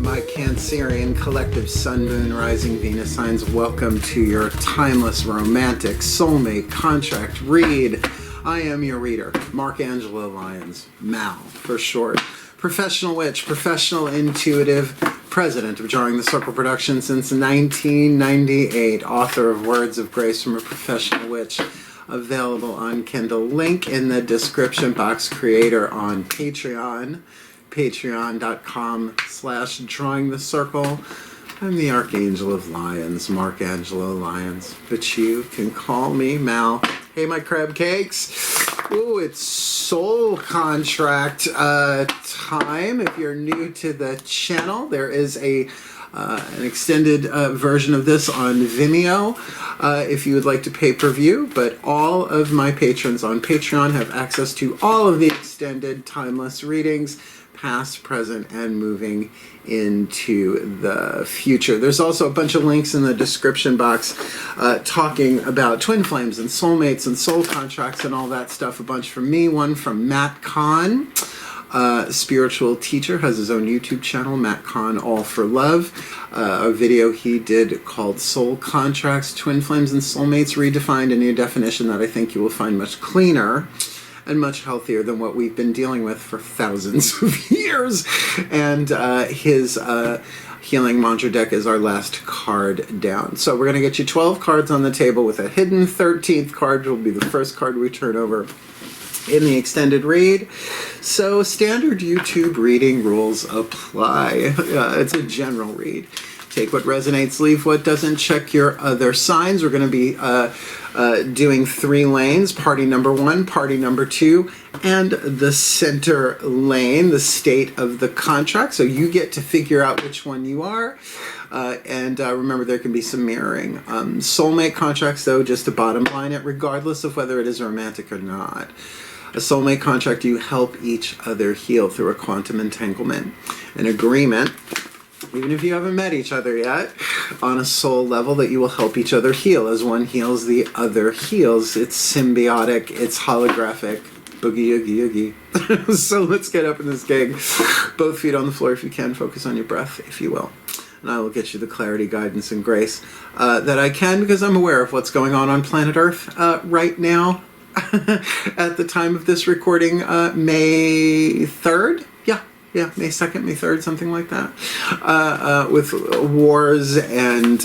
my Cancerian collective Sun, Moon, Rising, Venus signs. Welcome to your timeless, romantic, soulmate contract read. I am your reader, Angelo, Lyons, Mal for short. Professional witch, professional intuitive, president of Drawing the Circle Productions since 1998, author of Words of Grace from a Professional Witch, available on Kindle, link in the description box, creator on Patreon, patreon.com/drawingthecircle. I'm the Archangel of Lyons, Angelo Lyons, but you can call me Mal. Hey, my crab cakes. Ooh, it's soul contract time. If you're new to the channel, there is an extended version of this on Vimeo if you would like to pay-per-view, but all of my patrons on Patreon have access to all of the extended timeless readings, past, present, and moving into the future. There's also a bunch of links in the description box talking about twin flames and soulmates and soul contracts and all that stuff. A bunch from me, one from Matt Kahn, spiritual teacher, has his own YouTube channel, Matt Kahn All for Love. A video he did called Soul Contracts, Twin Flames and Soulmates Redefined, a new definition that I think you will find much cleaner and much healthier than what we've been dealing with for thousands of years. And his healing mantra deck is our last card down. So we're going to get you 12 cards on the table with a hidden 13th card, will be the first card we turn over in the extended read. So standard YouTube reading rules apply. It's a general read. Take what resonates, leave what doesn't. Check your other signs. We're going to be doing 3 lanes, party number 1, party number 2, and the center lane, the state of the contract. So you get to figure out which one you are. And remember, there can be some mirroring. Soulmate contracts, though, just to bottom line it, regardless of whether it is romantic or not. A soulmate contract, you help each other heal through a quantum entanglement, an agreement, even if you haven't met each other yet, on a soul level, that you will help each other heal. As one heals, the other heals. It's symbiotic, it's holographic. Boogie, oogie, oogie. So let's get up in this gig. Both feet on the floor if you can. Focus on your breath, if you will. And I will get you the clarity, guidance, and grace that I can, because I'm aware of what's going on planet Earth right now. At the time of this recording, May 3rd? Yeah, May 2nd, May 3rd, something like that. With wars and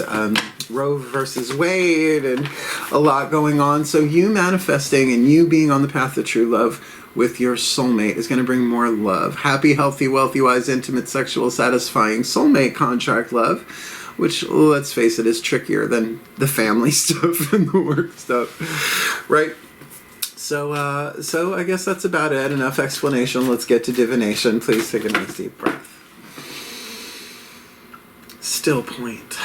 Roe versus Wade and a lot going on. So you manifesting and you being on the path of true love with your soulmate is going to bring more love. Happy, healthy, wealthy, wise, intimate, sexual, satisfying soulmate contract love, which, let's face it, is trickier than the family stuff and the work stuff, right? So I guess that's about it. Enough explanation. Let's get to divination. Please take a nice deep breath. Still point.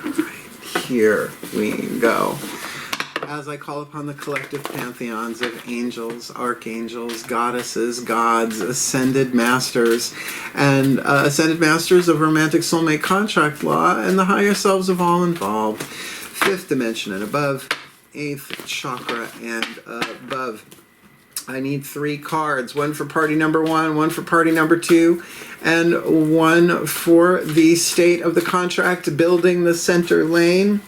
All right, here we go. As I call upon the collective pantheons of angels, archangels, goddesses, gods, ascended masters, and ascended masters of romantic soulmate contract law, and the higher selves of all involved, 5th dimension and above, 8th chakra and above. I need 3 cards, one for party number 1, one for party number 2, and one for the state of the contract, building the center lane.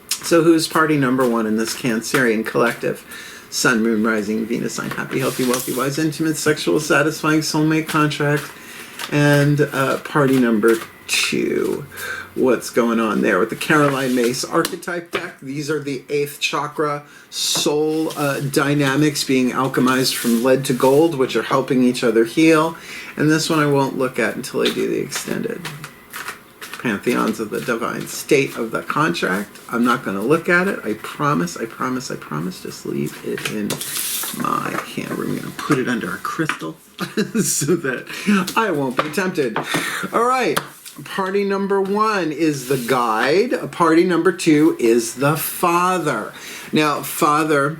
So who's party number 1 in this Cancerian collective? Sun, Moon, Rising, Venus sign. Happy, healthy, wealthy, wise, intimate, sexual, satisfying soulmate contract. And party number 2. What's going on there with the Caroline Mace archetype deck? These are the 8th chakra soul dynamics being alchemized from lead to gold, which are helping each other heal. And this one I won't look at until I do the extended pantheons of the divine state of the contract. I'm not going to look at it. I promise, I promise, I promise. Just leave it in my camera. I'm going to put it under a crystal so that I won't be tempted. All right. Party number 1 is the guide. Party number 2 is the father. Now, father,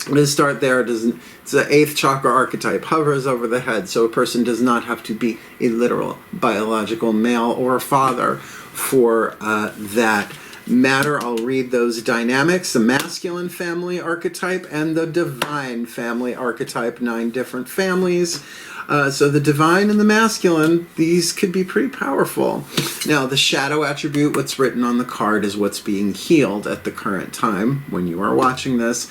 let's start there. It's the 8th chakra archetype, hovers over the head, so a person does not have to be a literal biological male or father for that matter. I'll read those dynamics, the masculine family archetype and the divine family archetype, 9 different families. So the divine and the masculine, these could be pretty powerful. Now, the shadow attribute, what's written on the card, is what's being healed at the current time when you are watching this.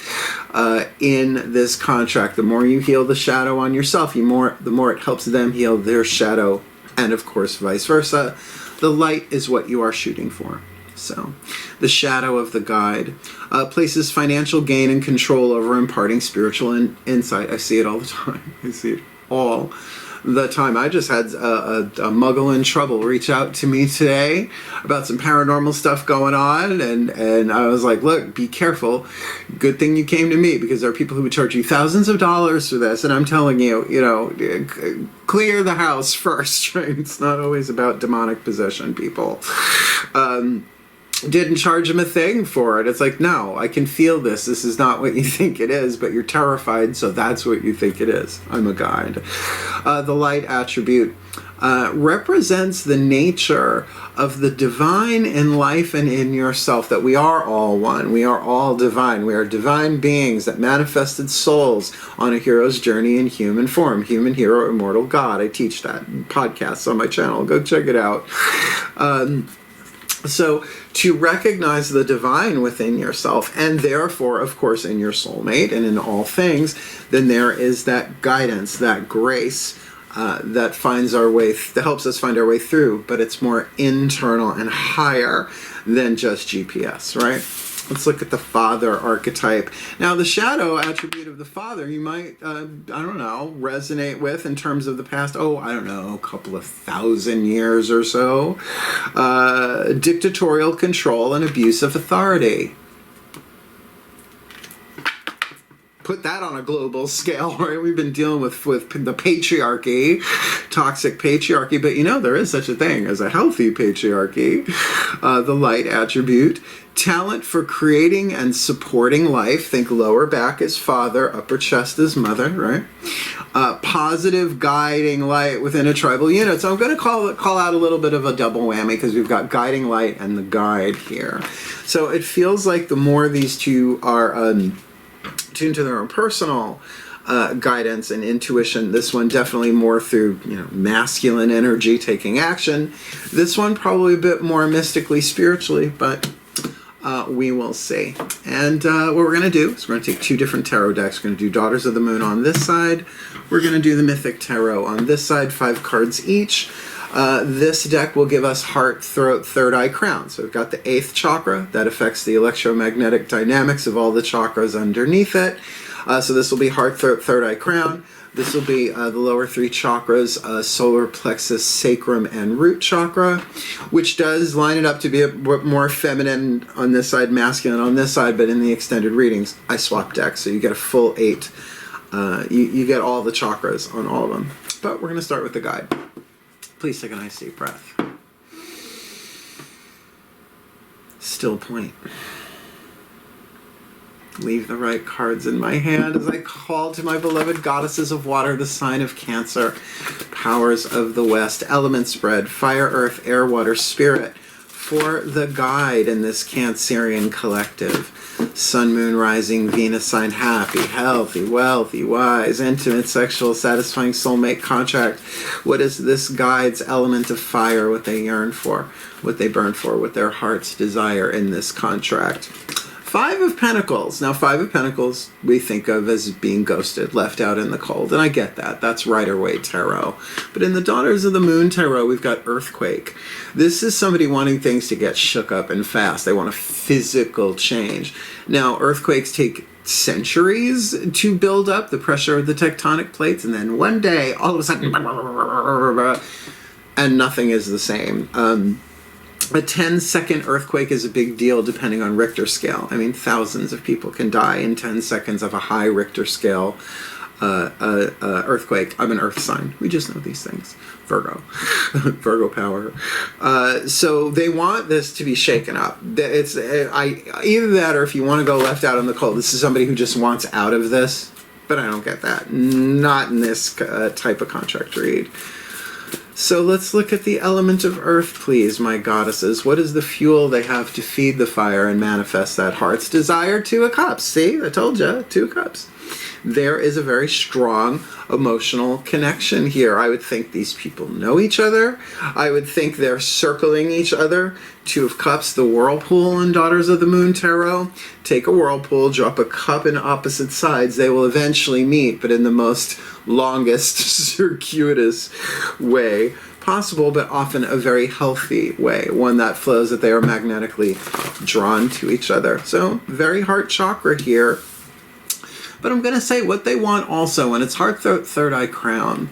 In this contract, the more you heal the shadow on yourself, the more it helps them heal their shadow, and of course vice versa. The light is what you are shooting for. So, the shadow of the guide places financial gain and control over imparting spiritual insight. I see it all the time. I see it all the time. I just had a muggle in trouble reach out to me today about some paranormal stuff going on, and I was like, look, be careful. Good thing you came to me, because there are people who would charge you thousands of dollars for this, and I'm telling you, clear the house first, right? It's not always about demonic possession, people. Didn't charge him a thing for it. It's like, no, I can feel this. This is not what you think it is, but you're terrified, so that's what you think it is. I'm a guide. The light attribute represents the nature of the divine in life and in yourself, that we are all one. We are all divine. We are divine beings that manifested souls on a hero's journey in human form. Human hero, immortal God. I teach that in podcasts on my channel. Go check it out. So to recognize the divine within yourself, and therefore, of course, in your soulmate and in all things, then there is that guidance, that grace that finds our way, that helps us find our way through, but it's more internal and higher than just GPS, right? Let's look at the Father archetype. Now, the shadow attribute of the Father, you might, I don't know, resonate with in terms of the past, a couple of 1,000 years or so. Dictatorial control and abuse of authority. Put that on a global scale, right? We've been dealing with the patriarchy, toxic patriarchy, but there is such a thing as a healthy patriarchy. The light attribute, talent for creating and supporting life. Think lower back is father, upper chest is mother, right? Positive guiding light within a tribal unit. So I'm going to call out a little bit of a double whammy, because we've got guiding light and the guide here. So it feels like the more these two are tuned to their own personal guidance and intuition. This one definitely more through masculine energy taking action. This one probably a bit more mystically, spiritually, but we will see. And what we're going to do is we're going to take 2 different tarot decks. We're going to do Daughters of the Moon on this side. We're going to do the Mythic Tarot on this side, 5 cards each. This deck will give us heart, throat, third eye, crown. So we've got the 8th chakra that affects the electromagnetic dynamics of all the chakras underneath it. So this will be heart, throat, third eye, crown. This will be the lower 3 chakras, solar plexus, sacrum, and root chakra, which does line it up to be a bit more feminine on this side, masculine on this side, but in the extended readings, I swap decks, so you get a full 8. You get all the chakras on all of them. But we're going to start with the guide. Please take a nice deep breath. Still point. Leave the right cards in my hand as I call to my beloved goddesses of water, the sign of Cancer, powers of the West, element spread, fire, earth, air, water, spirit, for the guide in this Cancerian collective. Sun, moon, rising, Venus sign, happy, healthy, wealthy, wise, intimate, sexual, satisfying soulmate contract. What is this guide's element of fire, what they yearn for, what they burn for, what their hearts desire in this contract? 5 of Pentacles. Now, 5 of Pentacles we think of as being ghosted, left out in the cold, and I get that. That's Rider-Waite Tarot. But in the Daughters of the Moon Tarot, we've got Earthquake. This is somebody wanting things to get shook up and fast. They want a physical change. Now, earthquakes take centuries to build up, the pressure of the tectonic plates, and then one day, all of a sudden, and nothing is the same. A 10-second earthquake is a big deal depending on Richter scale. I mean, thousands of people can die in 10 seconds of a high Richter scale earthquake. I'm an earth sign. We just know these things. Virgo. Virgo power. So they want this to be shaken up. It's either that, or if you want to go left out in the cold, this is somebody who just wants out of this. But I don't get that. Not in this type of contract read. So let's look at the element of earth, please, my goddesses. What is the fuel they have to feed the fire and manifest that heart's desire? 2 of Cups. See, I told you, 2 of Cups. There is a very strong emotional connection here. I would think these people know each other. I would think they're circling each other. 2 of Cups, the whirlpool in Daughters of the Moon Tarot. Take a whirlpool, drop a cup in opposite sides. They will eventually meet, but in the most longest, circuitous way possible, but often a very healthy way, one that flows that they are magnetically drawn to each other. So very heart chakra here. But I'm going to say what they want also, and it's heart, third eye, crown.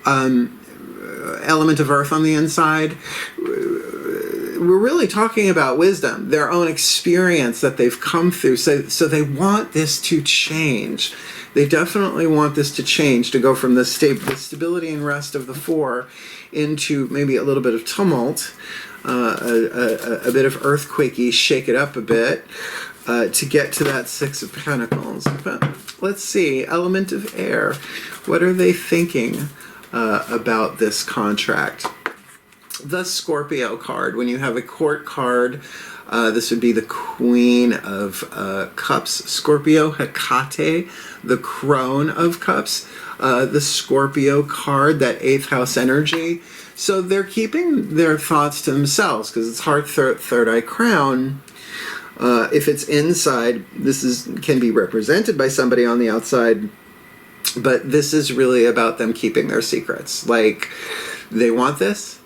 Element of earth on the inside. We're really talking about wisdom, their own experience that they've come through. So they want this to change. They definitely want this to change, to go from the stability and rest of the 4 into maybe a little bit of tumult, a bit of earthquakey, shake it up a bit, to get to that 6 of Pentacles. But let's see, element of air. What are they thinking about this contract? The Scorpio card. When you have a court card, this would be the Queen of Cups. Scorpio, Hecate, the Crone of Cups. The Scorpio card, that 8th house energy. So they're keeping their thoughts to themselves because it's heart, third eye, crown. If it's inside, this can be represented by somebody on the outside. But this is really about them keeping their secrets. Like, they want this.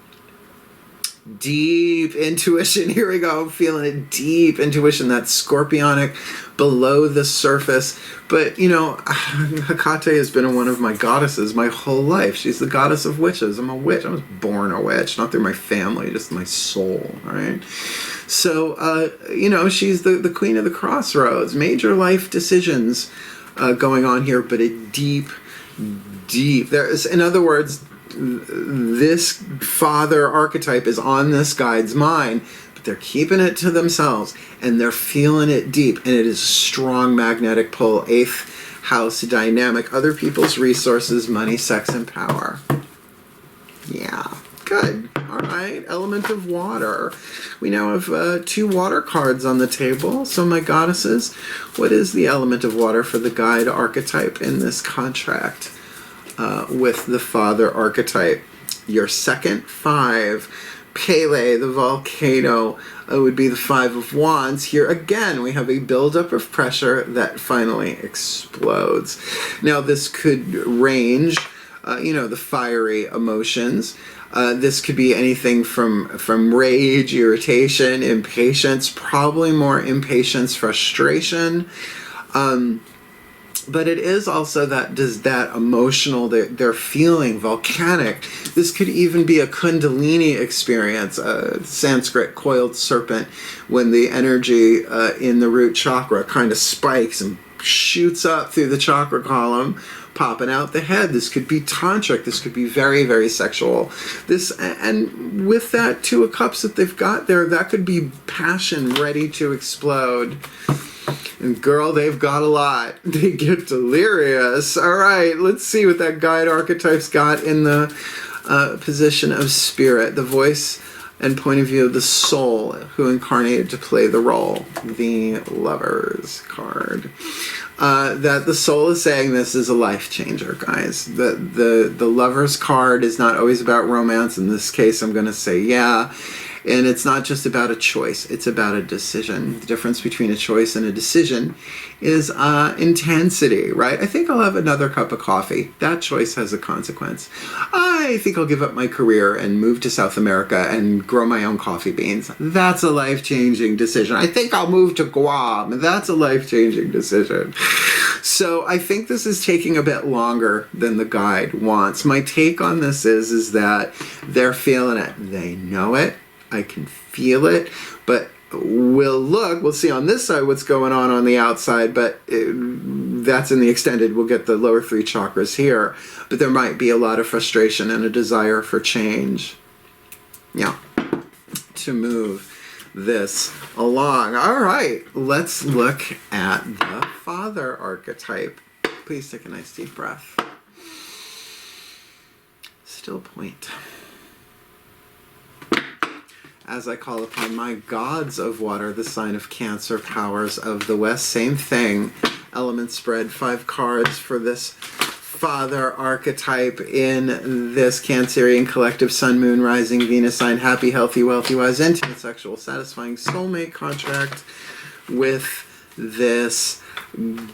Deep intuition. Here we go. I'm feeling it. Deep intuition. That scorpionic, below the surface. But, you know, Hecate has been one of my goddesses my whole life. She's the goddess of witches. I'm a witch. I was born a witch. Not through my family, just my soul. All right. So, you know, she's the queen of the crossroads. Major life decisions going on here, but a deep, there's, in other words, this father archetype is on this guide's mind, but they're keeping it to themselves and they're feeling it deep, and it is a strong magnetic pull. 8th house dynamic, other people's resources, money, sex, and power. Yeah, good. All right, element of water. We now have 2 water cards on the table. So my goddesses, what is the element of water for the guide archetype in this contract? With the father archetype. Your second 5, Pele, the volcano, would be the 5 of Wands. Here again, we have a buildup of pressure that finally explodes. Now this could range, you know, the fiery emotions. This could be anything from rage, irritation, impatience, probably more impatience, frustration. But it is also that emotional, they're feeling volcanic. This could even be a kundalini experience, a Sanskrit coiled serpent, when the energy in the root chakra kind of spikes and shoots up through the chakra column, popping out the head. This could be tantric. This could be very, very sexual. This, and with that 2 of Cups that they've got there, that could be passion ready to explode. And girl, they've got a lot. They get delirious. All right, let's see what that guide archetype's got in the position of spirit, the voice and point of view of the soul who incarnated to play the role. The Lovers card. That the soul is saying this is a life changer, guys. The Lovers card is not always about romance. In this case, I'm going to say yeah. And it's not just about a choice, it's about a decision. The difference between a choice and a decision is intensity, right? I think I'll have another cup of coffee. That choice has a consequence. I think I'll give up my career and move to South America and grow my own coffee beans. That's a life-changing decision. I think I'll move to Guam. That's a life-changing decision. So I think this is taking a bit longer than the guide wants. My take on this is that they're feeling it. They know it. I can feel it, but we'll see on this side what's going on the outside, but that's in the extended. We'll get the lower 3 chakras here, but there might be a lot of frustration and a desire for change. Yeah, to move this along. All right, let's look at the father archetype. Please take a nice deep breath. Still point. as I call upon my gods of water, the sign of Cancer, powers of the West. Same thing. Element spread, 5 cards for this Father Archetype in this Cancerian collective Sun, Moon, Rising, Venus sign. Happy, healthy, wealthy, wise, intimate, sexual, satisfying soulmate contract with this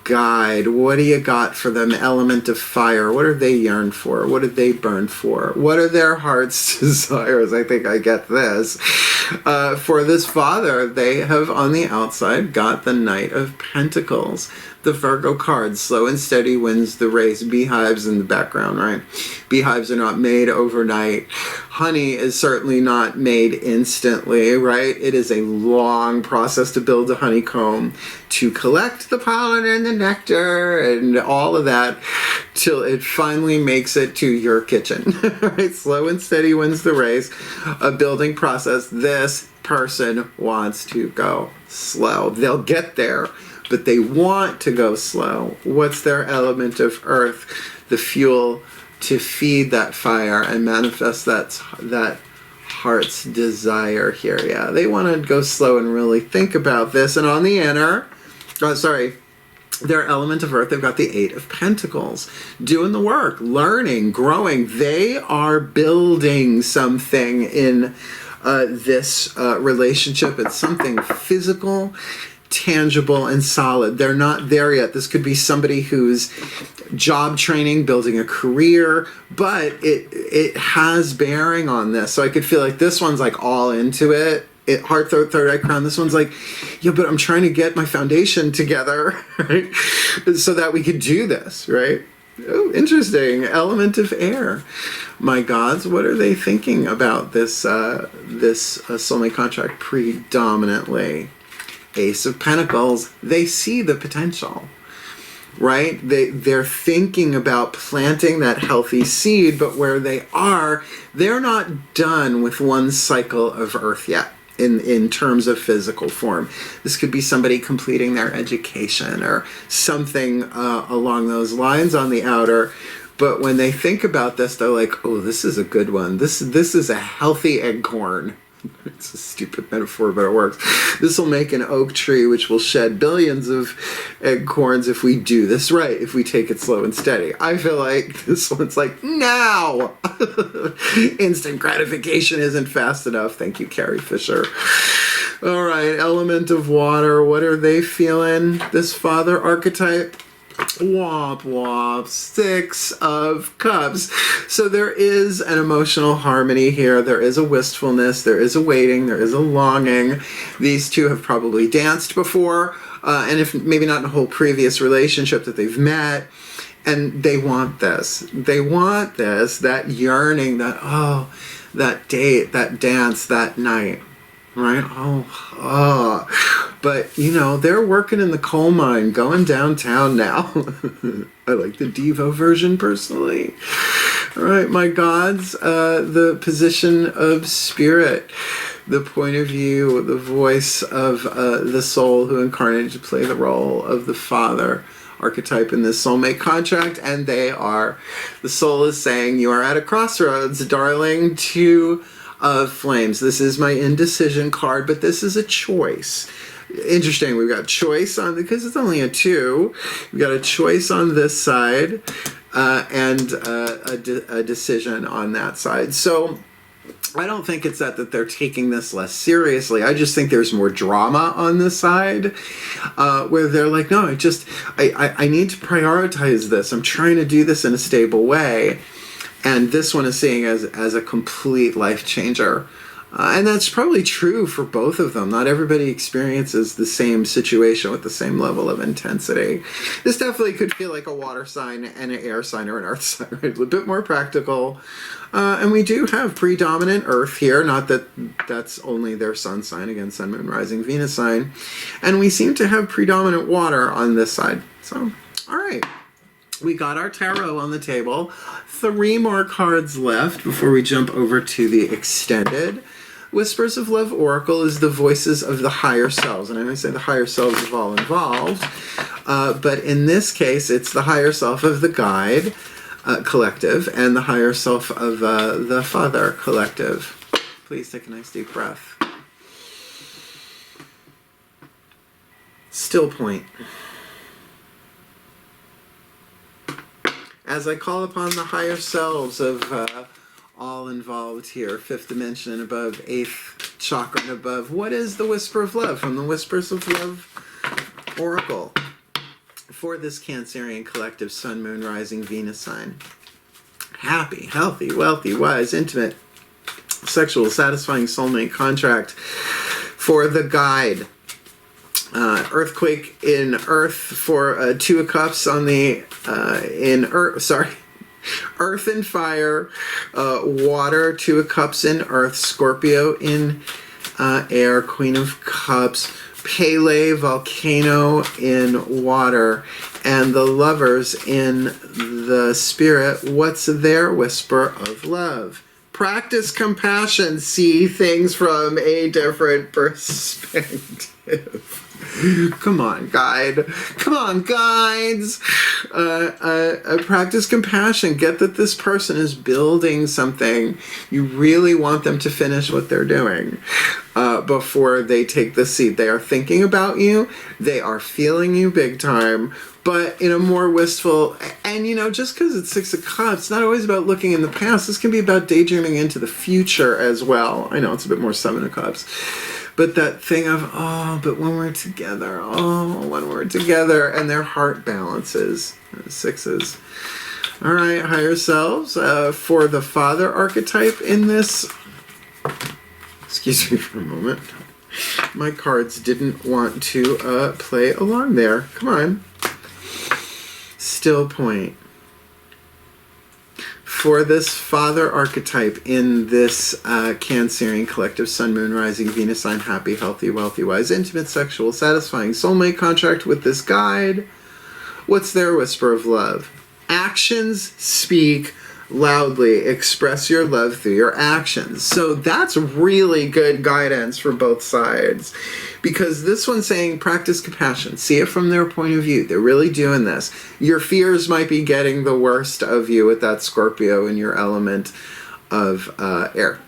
guide. What do you got for them? Element of fire. What do they yearn for? What did they burn for? What are their heart's desires? I think I get this. For this Father, they have on the outside got the Knight of Pentacles. The Virgo card, slow and steady wins the race. Beehives in the background, right? Beehives are not made overnight. Honey is certainly not made instantly, right? It is a long process to build a honeycomb, to collect the pollen and the nectar and all of that till it finally makes it to your kitchen, right? Slow and steady wins the race. A building process. This person wants to go slow. They'll get there, but they want to go slow. What's their element of earth? The fuel to feed that fire and manifest that heart's desire here. Yeah, they want to go slow and really think about this. And on the inner, their element of earth, they've got the 8 of Pentacles. Doing the work, learning, growing. They are building something in this relationship. It's something physical, tangible, and solid. They're not there yet. This could be somebody who's job training, building a career, but it has bearing on this. So I could feel like this one's like all into it. Heart, third eye, crown. This one's like, yeah, but I'm trying to get my foundation together, right? So that we could do this, right? Oh, interesting. Element of air. My gods, what are they thinking about this soulmate contract predominantly? Ace of Pentacles. They see the potential, right? They're thinking about planting that healthy seed, but where they are, they're not done with one cycle of Earth yet. In terms of physical form. This could be somebody completing their education or something along those lines on the outer. But when they think about this, they're like, oh, this is a good one. This is a healthy acorn. It's a stupid metaphor, but it works. This will make an oak tree which will shed billions of acorns if we do this right, if we take it slow and steady. I feel like this one's like, now! Instant gratification isn't fast enough. Thank you, Carrie Fisher. All right, element of water. What are they feeling? This Father Archetype? Womp womp, 6 of Cups. So there is an emotional harmony here. There is a wistfulness. There is a waiting. There is a longing. These two have probably danced before, and if maybe not in a whole previous relationship that they've met, and they want this. They want this, that yearning, that date, that dance, that night. Right? But, they're working in the coal mine, going downtown now. I like the Devo version, personally. All right, my gods, the position of spirit, the point of view, the voice of the soul who incarnated to play the role of the Father Archetype in this soulmate contract, and the soul is saying, you are at a crossroads, darling, to flames. This is my indecision card, but this is a choice. Interesting, we've got choice on, because it's only a 2, we've got a choice on this side, and a decision on that side. So I don't think it's that they're taking this less seriously. I just think there's more drama on this side, where they're like, no, I need to prioritize this. I'm trying to do this in a stable way. And this one is seeing as a complete life changer. And that's probably true for both of them. Not everybody experiences the same situation with the same level of intensity. This definitely could feel like a water sign and an air sign or an earth sign, right? A bit more practical. And we do have predominant earth here. Not that that's only their sun sign. Again, sun, moon, rising, Venus sign. And we seem to have predominant water on this side. So, all right. We got our tarot on the table. 3 more cards left before we jump over to the extended. Whispers of Love Oracle is the voices of the higher selves. And I may say the higher selves of all involved. But in this case, it's the higher self of the guide collective and the higher self of the Father collective. Please take a nice deep breath. Still point. As I call upon the higher selves of all involved here, 5th dimension and above, 8th chakra and above, what is the whisper of love from the Whispers of Love Oracle for this Cancerian collective Sun, Moon, Rising, Venus sign? Happy, healthy, wealthy, wise, intimate, sexual, satisfying soulmate contract for the guide. Earthquake in Earth for 2 of Cups on the Earth and Fire, Water, 2 of Cups in Earth, Scorpio in Air, Queen of Cups, Pele, Volcano in Water, and the Lovers in the Spirit. What's their whisper of love? Practice compassion. See things from a different perspective. Come on, guide. Come on, guides. Practice compassion. Get that this person is building something. You really want them to finish what they're doing before they take the seat. They are thinking about you. They are feeling you big time, but in a more wistful, and you know, just because it's 6 of Cups, it's not always about looking in the past. This can be about daydreaming into the future as well. I know it's a bit more 7 of Cups. But that thing of, oh, but when we're together, and their heart balances, 6s. All right, higher selves, for the Father Archetype in this, excuse me for a moment, my cards didn't want to play along there. Come on. Still point. For this Father Archetype in this Cancerian collective Sun, Moon, Rising, Venus sign, happy, healthy, wealthy, wise, intimate, sexual, satisfying soulmate contract with this guide, what's their whisper of love? Actions speak loudly. Express your love through your actions. So that's really good guidance for both sides, because this one's saying practice compassion. See it from their point of view. They're really doing this. Your fears might be getting the worst of you with that Scorpio in your element of air,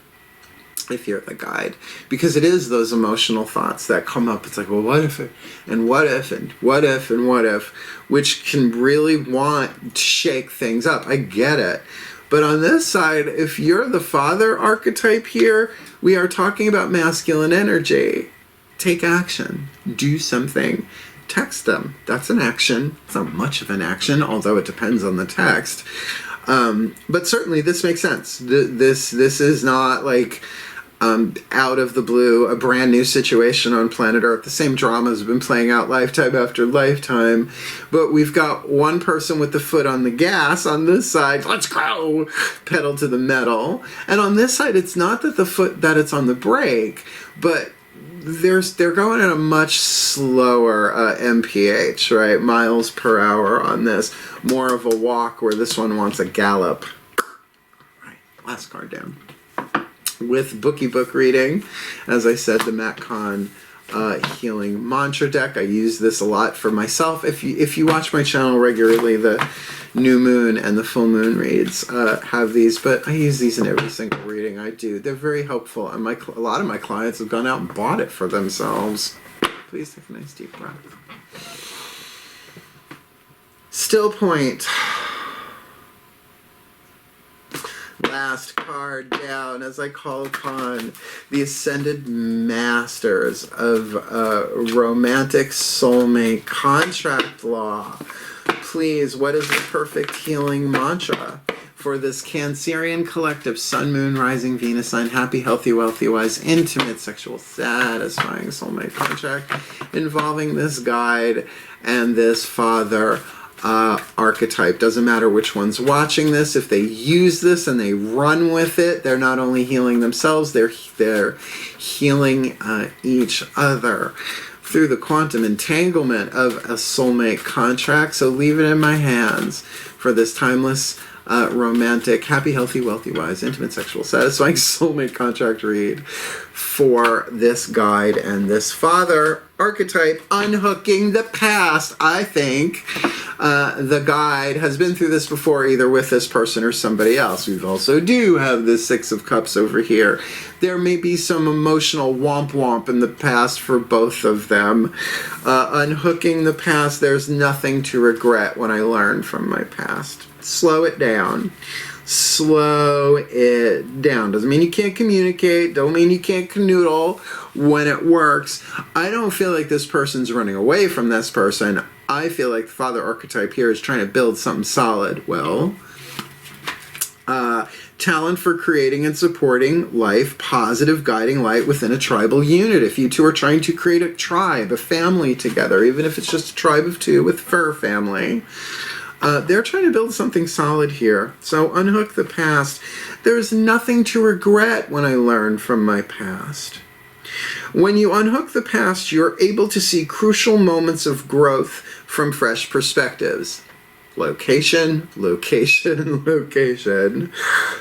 if you're the guide, because it is those emotional thoughts that come up. It's like, well, what if, and what if, and what if, and what if, which can really want to shake things up. I get it. But on this side, if you're the Father Archetype here, we are talking about masculine energy. Take action. Do something. Text them. That's an action. It's not much of an action, although it depends on the text. But certainly this makes sense. This is not like out of the blue, a brand new situation on planet Earth. The same dramas have been playing out lifetime after lifetime. But we've got one person with the foot on the gas on this side. Let's go! Pedal to the metal. And on this side, it's not that it's on the brake, but they're going at a much slower MPH, right? Miles per hour on this. More of a walk, where this one wants a gallop. Right, last card down. With Bookie Book reading, as I said, the Matt Kahn Healing Mantra deck. I use this a lot for myself. If you watch my channel regularly, the new moon and the full moon reads have these, but I use these in every single reading I do. They're very helpful, and a lot of my clients have gone out and bought it for themselves. Please take a nice deep breath. Still point. Last card down as I call upon the Ascended Masters of Romantic Soulmate Contract Law. Please, what is the perfect healing mantra for this Cancerian collective Sun, Moon, Rising, Venus sign, happy, healthy, wealthy, wise, intimate, sexual, satisfying soulmate contract involving this guide and this Father Archetype? Doesn't matter which one's watching this. If they use this and they run with it, they're not only healing themselves, they're healing each other through the quantum entanglement of a soulmate contract. So leave it in my hands for this timeless, romantic, happy, healthy, wealthy, wise, intimate, sexual, satisfying soulmate contract read for this guide and this Father Archetype, unhooking the past, I think, the guide has been through this before, either with this person or somebody else. We also do have the Six of Cups over here. There may be some emotional womp in the past for both of them. Unhooking the past, there's nothing to regret when I learned from my past. Slow it down. Slow it down. Doesn't mean you can't communicate. Don't mean you can't canoodle when it works. I don't feel like this person's running away from this person. I feel like the Father Archetype here is trying to build something solid. Well, talent for creating and supporting life, positive guiding light within a tribal unit. If you two are trying to create a tribe, a family together, even if it's just a tribe of two with fur family, they're trying to build something solid here. So unhook the past. There's nothing to regret when I learned from my past. When you unhook the past, you're able to see crucial moments of growth from fresh perspectives. Location, location, location.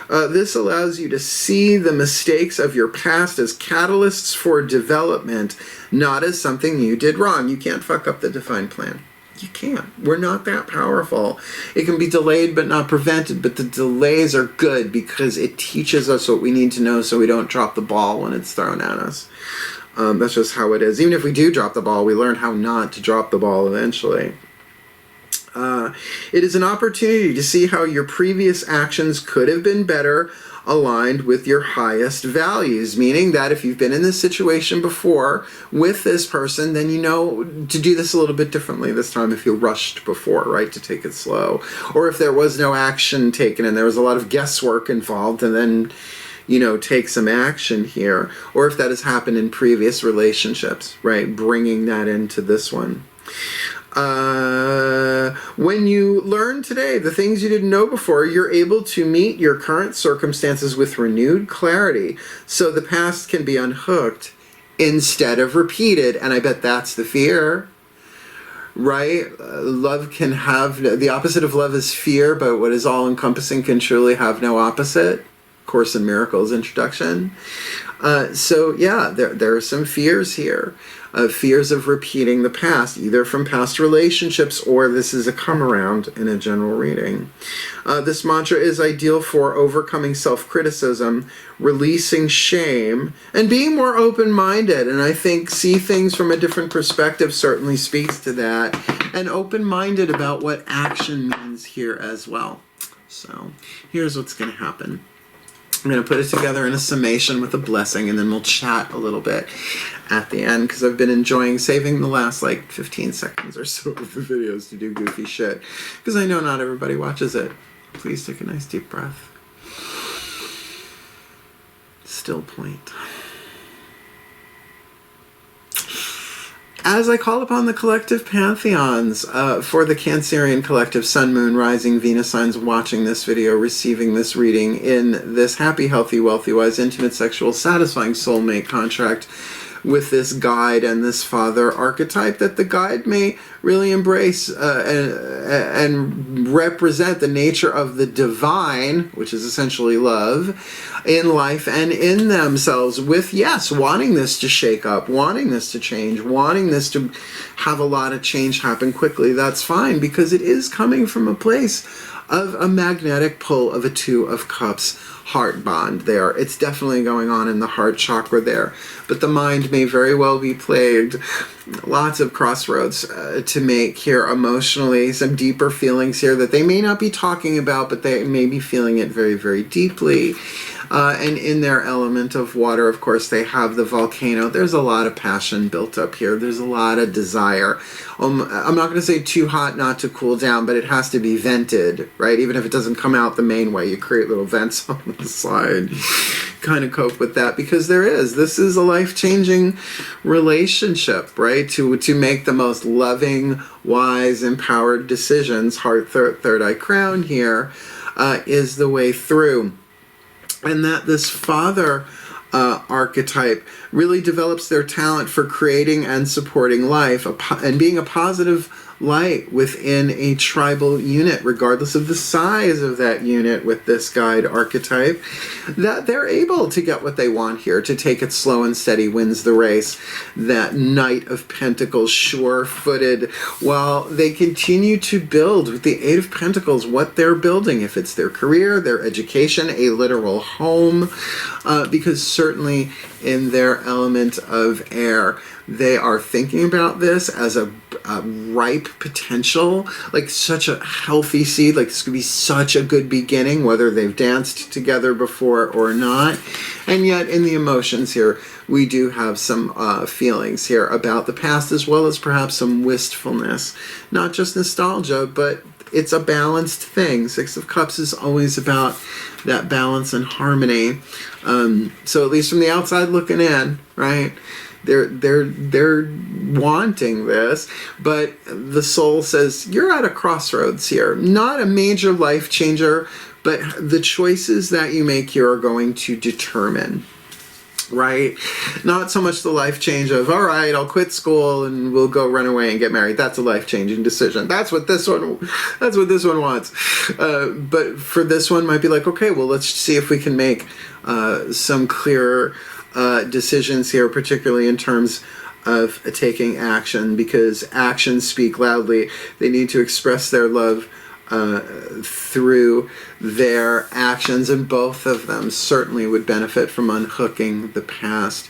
This allows you to see the mistakes of your past as catalysts for development, not as something you did wrong. You can't fuck up the divine plan. You can't. We're not that powerful. It can be delayed but not prevented, but the delays are good because it teaches us what we need to know so we don't drop the ball when it's thrown at us. That's just how it is. Even if we do drop the ball, we learn how not to drop the ball eventually. It is an opportunity to see how your previous actions could have been better aligned with your highest values, meaning that if you've been in this situation before with this person, then you know to do this a little bit differently this time if you rushed before, right, to take it slow. Or if there was no action taken and there was a lot of guesswork involved, and then, you know, take some action here. Or if that has happened in previous relationships, right, bringing that into this one. When you learn today the things you didn't know before, you're able to meet your current circumstances with renewed clarity, so the past can be unhooked instead of repeated. And I bet that's the fear, right? Love can have, the opposite of love is fear, but what is all-encompassing can truly have no opposite. Course in Miracles introduction. So yeah, there are some fears here. Fears of repeating the past, either from past relationships or this is a come around in a general reading. This mantra is ideal for overcoming self-criticism, releasing shame, and being more open-minded. And I think see things from a different perspective certainly speaks to that. And open-minded about what action means here as well. So here's what's going to happen. I'm going to put it together in a summation with a blessing, and then we'll chat a little bit at the end, because I've been enjoying saving the last, like, 15 seconds or so of the videos to do goofy shit, because I know not everybody watches it. Please take a nice deep breath. Still point. As I call upon the collective pantheons, for the Cancerian collective, Sun, Moon, Rising, Venus signs watching this video, receiving this reading in this happy, healthy, wealthy, wise, intimate, sexual, satisfying soulmate contract with this guide and this Father Archetype, that the guide may really embrace and represent the nature of the divine, which is essentially love, in life and in themselves, with, yes, wanting this to shake up, wanting this to change, wanting this to have a lot of change happen quickly. That's fine, because it is coming from a place of a magnetic pull of a Two of Cups heart bond there. It's definitely going on in the heart chakra there. But the mind may very well be plagued. Lots of crossroads to make here emotionally. Some deeper feelings here that they may not be talking about, but they may be feeling it very, very deeply. And in their element of water, of course, they have the volcano. There's a lot of passion built up here. There's a lot of desire. I'm not going to say too hot not to cool down, but it has to be vented, right? Even if it doesn't come out the main way, you create little vents on the side. Kind of cope with that, because this is a life-changing relationship, right? To make the most loving, wise, empowered decisions. Heart, third eye crown here is the way through. And that this Father archetype really develops their talent for creating and supporting life and being a positive light within a tribal unit, regardless of the size of that unit with this guide archetype, that they're able to get what they want here, to take it slow and steady wins the race. That Knight of Pentacles, sure-footed, while they continue to build with the Eight of Pentacles what they're building, if it's their career, their education, a literal home, because certainly in their element of air, they are thinking about this as a ripe potential, like such a healthy seed, like this could be such a good beginning, whether they've danced together before or not. And yet in the emotions here, we do have some feelings here about the past, as well as perhaps some wistfulness, not just nostalgia, but it's a balanced thing. Six of Cups is always about that balance and harmony. So at least from the outside looking in, right? They're wanting this, but the soul says you're at a crossroads here. Not a major life changer, but the choices that you make here are going to determine, right? Not so much the life change of, all right, I'll quit school and we'll go run away and get married. That's a life-changing decision. That's what this one wants. But for this one might be like, okay, well, let's see if we can make some clearer decisions here, particularly in terms of taking action, because actions speak loudly. They need to express their love through their actions, and both of them certainly would benefit from unhooking the past,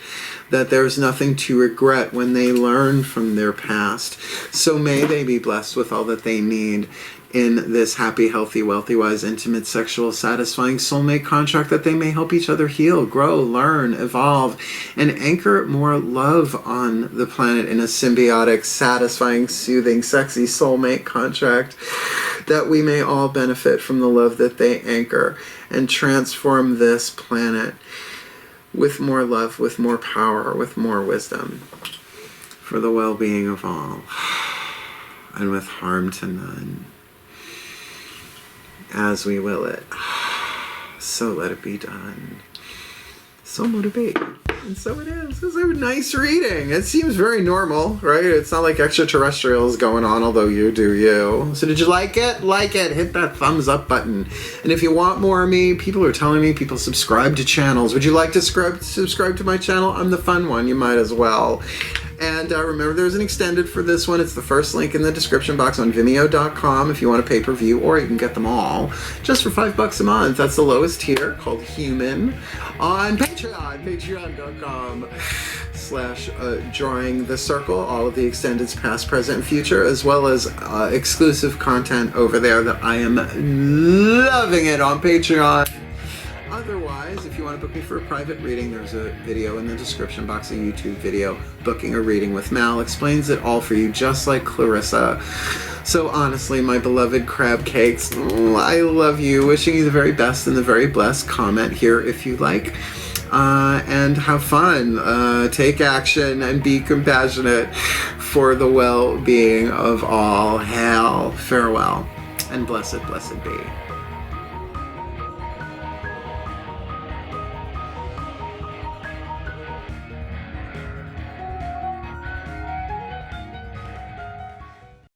that there's nothing to regret when they learn from their past. So may they be blessed with all that they need in this happy, healthy, wealthy, wise, intimate, sexual, satisfying soulmate contract, that they may help each other heal, grow, learn, evolve, and anchor more love on the planet in a symbiotic, satisfying, soothing, sexy soulmate contract, that we may all benefit from the love that they anchor and transform this planet with more love, with more power, with more wisdom, for the well-being of all, and with harm to none. As we will it, so let it be done. So mote it be. And so it is. It's a nice reading. It seems very normal, right? It's not like extraterrestrials going on, although you do you. So did you like it? Like it. Hit that thumbs up button. And if you want more of me, people are telling me people subscribe to channels. Would you like to subscribe to my channel? I'm the fun one. You might as well. And remember, there's an extended for this one. It's the first link in the description box on Vimeo.com if you want a pay-per-view, or you can get them all just for $5 a month. That's the lowest tier, called Human, on Patreon, patreon.com/drawing the circle. All of the extendeds, past, present, and future, as well as exclusive content over there that I am loving it on Patreon. Otherwise, if you want to book me for a private reading, there's a video in the description box, a YouTube video, Booking a Reading with Mal. Explains it all for you, just like Clarissa. So honestly, my beloved crab cakes, I love you. Wishing you the very best and the very blessed. Comment here if you like. And have fun. Take action and be compassionate for the well-being of all. Hail, farewell, and blessed, blessed be.